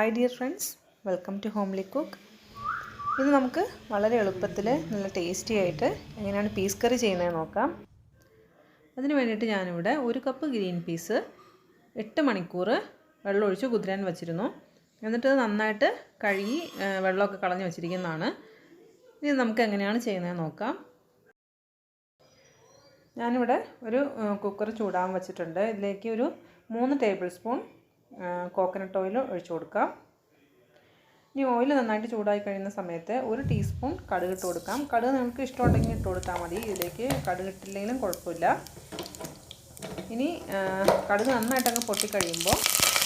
Hi dear friends, welcome to homely cook. ഇത് നമുക്ക് വളരെ എളുപ്പത്തിൽ നല്ല ടേസ്റ്റി ആയിട്ട് എങ്ങനെയാണ് പീസ് കറി ചെയ്യുന്നത് നോക്കാം. അതിന് വേണ്ടിയിട്ട് ഞാനിവിടെ 1 കപ്പ് ഗ്രീൻ പീസ് 8 മണിക്കൂർ വെള്ളമൊഴിച്ച് കുതിരാൻ വെച്ചിരുന്നു. എന്നിട്ട് നന്നായിട്ട് കഴുകി വെള്ളമൊക്കെ കളഞ്ഞ് വെച്ചിരിക്കുന്നതാണ്. ഇത് നമുക്ക് എങ്ങനെയാണ് ചെയ്യുന്നത് നോക്കാം. ഞാനിവിടെ ഒരു കുക്കർ ചൂടാൻ വെച്ചിട്ടുണ്ട്. ഇതിലേക്ക് ഒരു 3 ടേബിൾ സ്പൂൺ കോക്കനട്ട് ഓയിൽ ഒഴിച്ചു കൊടുക്കാം. ഇനി ഓയിൽ നന്നായിട്ട് ചൂടായി കഴിയുന്ന സമയത്ത് 1 ടീസ്പൂൺ കടുക് ഇട്ട് കൊടുക്കാം. കടുക് നിങ്ങൾക്ക് ഇഷ്ടമുണ്ടെങ്കിൽ ഇട്ട് കൊടുത്താൽ മതി. ഇതിലേക്ക് കടുക് ഇട്ടില്ലെങ്കിലും കുഴപ്പമില്ല. ഇനി കടുക് നന്നായിട്ട് അങ്ങ് പൊട്ടിക്കഴിയുമ്പോൾ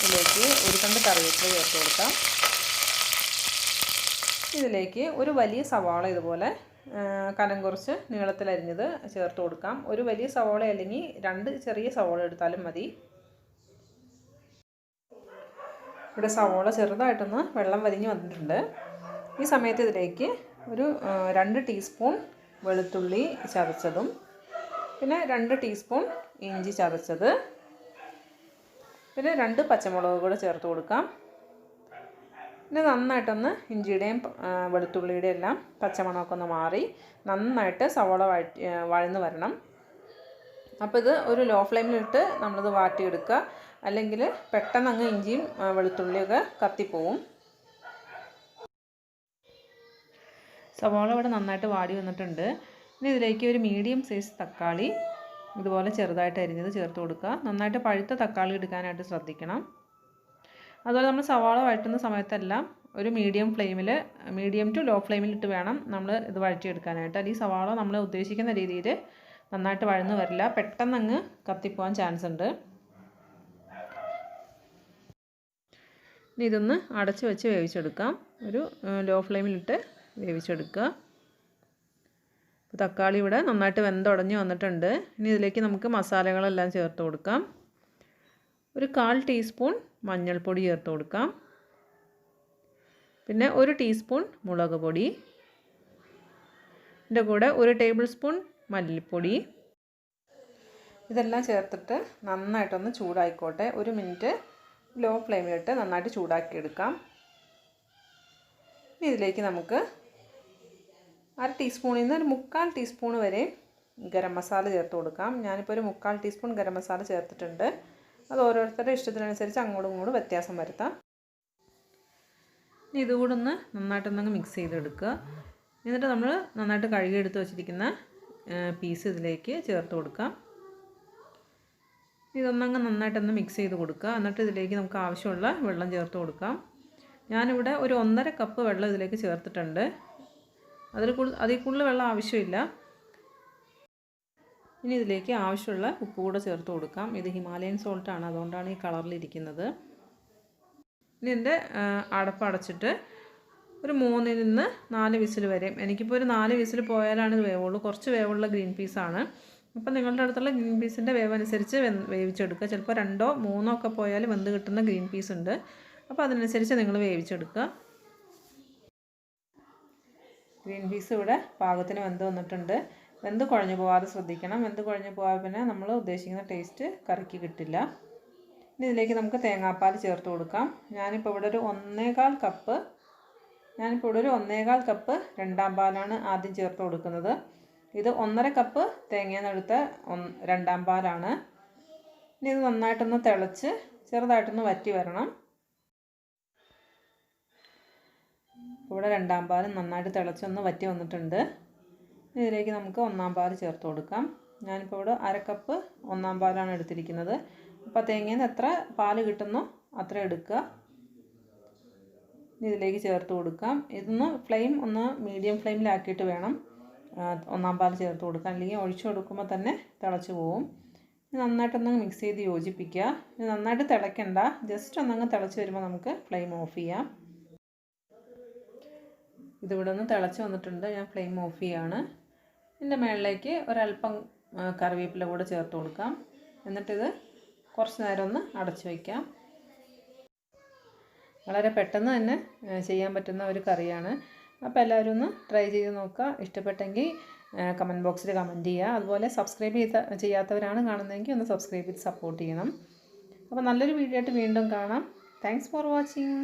ഇതിലേക്ക് 1 കണ്ട് കറിവേപ്പില ചേർത്ത് കൊടുക്കാം. ഇതിലേക്ക് ഒരു വലിയ സവാള ഇതുപോലെ കനം കുറച്ച് നീളത്തിലരിഞ്ഞത് ചേർത്ത് കൊടുക്കാം. ഒരു വലിയ സവാള അല്ലെങ്കിൽ 2 ചെറിയ സവാള എടുത്താലും മതി. ഇവിടെ സവാള ചെറുതായിട്ടൊന്ന് വെള്ളം വലിഞ്ഞ് വന്നിട്ടുണ്ട്. ഈ സമയത്ത് ഇതിലേക്ക് ഒരു 2 ടീസ്പൂൺ വെളുത്തുള്ളി ചതച്ചതും പിന്നെ 2 ടീസ്പൂൺ ഇഞ്ചി ചതച്ചത് പിന്നെ 2 പച്ചമുളക് കൂടെ ചേർത്ത് കൊടുക്കാം. പിന്നെ നന്നായിട്ടൊന്ന് ഇഞ്ചിയുടെയും വെളുത്തുള്ളിയുടെയും എല്ലാം പച്ചമണമൊക്കെ ഒന്ന് മാറി നന്നായിട്ട് സവാള വഴന്ന് വരണം. അപ്പോൾ ഇത് ഒരു ലോ ഫ്ലെയിമിലിട്ട് നമ്മളിത് വാട്ടിയെടുക്കുക. അല്ലെങ്കിൽ പെട്ടെന്ന് അങ്ങ് ഇഞ്ചിയും വെളുത്തുള്ളിയൊക്കെ കത്തിപ്പോവും. സവാള ഇവിടെ നന്നായിട്ട് വാടി വന്നിട്ടുണ്ട്. ഇനി ഇതിലേക്ക് ഒരു മീഡിയം സൈസ് തക്കാളി ഇതുപോലെ ചെറുതായിട്ട് അരിഞ്ഞത് ചേർത്ത് കൊടുക്കുക. നന്നായിട്ട് പഴുത്ത തക്കാളി എടുക്കാനായിട്ട് ശ്രദ്ധിക്കണം. അതുപോലെ നമ്മൾ സവാള വഴറ്റുന്ന സമയത്തെല്ലാം ഒരു മീഡിയം ടു ലോ ഫ്ലെയിമിലിട്ട് വേണം നമ്മൾ ഇത് വഴറ്റിയെടുക്കാനായിട്ട്. അല്ലെങ്കിൽ സവാള നമ്മൾ ഉദ്ദേശിക്കുന്ന രീതിയിൽ നന്നായിട്ട് വഴന്ന് വരില്ല, പെട്ടെന്ന് അങ്ങ് കത്തിപ്പോകാൻ ചാൻസ് ഉണ്ട്. ഇനി ഇതൊന്ന് അടച്ച് വെച്ച് വേവിച്ചെടുക്കാം. ഒരു ലോ ഫ്ലെയിമിലിട്ട് വേവിച്ചെടുക്കുക. തക്കാളി ഇവിടെ നന്നായിട്ട് വെന്തുടഞ്ഞ് വന്നിട്ടുണ്ട്. ഇനി ഇതിലേക്ക് നമുക്ക് മസാലകളെല്ലാം ചേർത്ത് കൊടുക്കാം. ഒരു 1/4 ടീസ്പൂൺ മഞ്ഞൾപ്പൊടി ചേർത്ത് കൊടുക്കാം. പിന്നെ 1 ടീസ്പൂൺ മുളക് പൊടി, ഇതിൻ്റെ കൂടെ 1 ടേബിൾ സ്പൂൺ മല്ലിപ്പൊടി. ഇതെല്ലാം ചേർത്തിട്ട് നന്നായിട്ടൊന്ന് ചൂടായിക്കോട്ടെ. 1 മിനിറ്റ് ലോ ഫ്ലെയിമിലിട്ട് നന്നായിട്ട് ചൂടാക്കിയെടുക്കാം. ഇനി ഇതിലേക്ക് നമുക്ക് 1/2 ടീസ്പൂണിൽ നിന്ന് ഒരു 1/4 ടീസ്പൂൺ വരെ ഗരം മസാല ചേർത്ത് കൊടുക്കാം. ഞാനിപ്പോൾ ഒരു 1/4 ടീസ്പൂൺ ഗരം മസാല ചേർത്തിട്ടുണ്ട്. അത് ഓരോരുത്തരുടെ ഇഷ്ടത്തിനനുസരിച്ച് അങ്ങോട്ടും ഇങ്ങോട്ടും വ്യത്യാസം വരുത്താം. ഇനി ഇതുകൂടെ ഒന്ന് നന്നായിട്ടൊന്നങ്ങ് മിക്സ് ചെയ്തെടുക്കുക. എന്നിട്ട് നമ്മൾ നന്നായിട്ട് കഴുകിയെടുത്ത് വെച്ചിരിക്കുന്ന പീസ് ഇതിലേക്ക് ചേർത്ത് കൊടുക്കാം. ഇതൊന്നങ്ങ് നന്നായിട്ടൊന്ന് മിക്സ് ചെയ്ത് കൊടുക്കുക. എന്നിട്ട് ഇതിലേക്ക് നമുക്ക് ആവശ്യമുള്ള വെള്ളം ചേർത്ത് കൊടുക്കാം. ഞാനിവിടെ ഒരു 1.5 കപ്പ് വെള്ളം ഇതിലേക്ക് ചേർത്തിട്ടുണ്ട്. അതിൽ കൂടുതൽ വെള്ളം ആവശ്യമില്ല. ഇനി ഇതിലേക്ക് ആവശ്യമുള്ള ഉപ്പ് കൂടെ ചേർത്ത് കൊടുക്കാം. ഇത് ഹിമാലയൻ സോൾട്ടാണ്, അതുകൊണ്ടാണ് ഈ കളറിലിരിക്കുന്നത്. ഇനി ഇതിൻ്റെ അടപ്പടച്ചിട്ട് ഒരു 3 നിന്ന് 4 വിസിൽ വരെ, എനിക്കിപ്പോൾ ഒരു 4 വിസിൽ പോയാലാണ് ഇത് വേവുള്ളൂ. കുറച്ച് വേവുള്ള ഗ്രീൻ പീസാണ്. അപ്പം നിങ്ങളുടെ അടുത്തുള്ള ഗ്രീൻ പീസിൻ്റെ വേവ് അനുസരിച്ച് വേവിച്ചെടുക്കുക. ചിലപ്പോൾ 2 or 3 ഒക്കെ പോയാൽ വെന്ത് കിട്ടുന്ന ഗ്രീൻ പീസ് ഉണ്ട്. അപ്പോൾ അതിനനുസരിച്ച് നിങ്ങൾ വേവിച്ചെടുക്കുക. ഗ്രീൻ പീസ് ഇവിടെ പാകത്തിന് വെന്ത് വന്നിട്ടുണ്ട്. വെന്ത് കുഴഞ്ഞു പോകാതെ ശ്രദ്ധിക്കണം. വെന്ത് കുഴഞ്ഞു പോയാൽ പിന്നെ നമ്മൾ ഉദ്ദേശിക്കുന്ന ടേസ്റ്റ് കറിക്ക് കിട്ടില്ല. ഇനി ഇതിലേക്ക് നമുക്ക് തേങ്ങാപ്പാൽ ചേർത്ത് കൊടുക്കാം. ഞാനിപ്പോൾ ഇവിടെ ഒരു 1/4 കപ്പ് രണ്ടാം പാലാണ് ആദ്യം ചേർത്ത് കൊടുക്കുന്നത്. ഇത് 1.5 കപ്പ് തേങ്ങയെന്നെടുത്ത രണ്ടാം പാലാണ്. ഇനി ഇത് നന്നായിട്ടൊന്ന് തിളച്ച് ചെറുതായിട്ടൊന്ന് വറ്റി വരണം. ഇവിടെ രണ്ടാം പാൽ നന്നായിട്ട് തിളച്ചൊന്ന് വറ്റി വന്നിട്ടുണ്ട്. ഇതിലേക്ക് നമുക്ക് 1-ാം പാൽ ചേർത്ത് കൊടുക്കാം. ഞാനിപ്പോൾ ഇവിടെ 1/2 കപ്പ് 1-ാം പാലാണ് എടുത്തിരിക്കുന്നത്. അപ്പോൾ തേങ്ങയിൽ നിന്ന് എത്ര പാൽ കിട്ടുന്നോ അത്ര എടുക്കുക. ഇതിലേക്ക് ചേർത്ത് കൊടുക്കാം. ഇതൊന്ന് ഫ്ലെയിം ഒന്ന് മീഡിയം ഫ്ലെയിമിലാക്കിയിട്ട് വേണം 1-ാം പാൽ ചേർത്ത് കൊടുക്കാൻ, അല്ലെങ്കിൽ ഒഴിച്ചു കൊടുക്കുമ്പോൾ തന്നെ തിളച്ച് പോവും. നന്നായിട്ടൊന്ന് മിക്സ് ചെയ്ത് യോജിപ്പിക്കുക. നന്നായിട്ട് തിളയ്ക്കണ്ട, ജസ്റ്റ് ഒന്നങ്ങ് തിളച്ച് വരുമ്പോൾ നമുക്ക് ഫ്ലെയിം ഓഫ് ചെയ്യാം. ഇതിവിടെ ഒന്ന് തിളച്ച് വന്നിട്ടുണ്ട്. ഞാൻ ഫ്ലെയിം ഓഫ് ചെയ്യാണ്. ഇതിൻ്റെ മുകളിലേക്ക് ഒരല്പം കറിവേപ്പില കൂടെ ചേർത്ത് കൊടുക്കാം. എന്നിട്ടിത് കുറച്ച് നേരം ഒന്ന് അടച്ചു വയ്ക്കാം. വളരെ പെട്ടെന്ന് തന്നെ ചെയ്യാൻ പറ്റുന്ന ഒരു കറിയാണ്. അപ്പോൾ എല്ലാവരും ഒന്ന് ട്രൈ ചെയ്ത് നോക്കുക. ഇഷ്ടപ്പെട്ടെങ്കിൽ കമൻറ്റ് ബോക്സിൽ കമൻറ്റ് ചെയ്യുക. അതുപോലെ സബ്സ്ക്രൈബ് ചെയ്യാത്തവരാണ് കാണുന്നതെങ്കിൽ ഒന്ന് സബ്സ്ക്രൈബ് ചെയ്ത് സപ്പോർട്ട് ചെയ്യണം. അപ്പോൾ നല്ലൊരു വീഡിയോ ആയിട്ട് വീണ്ടും കാണാം. Thanks for watching.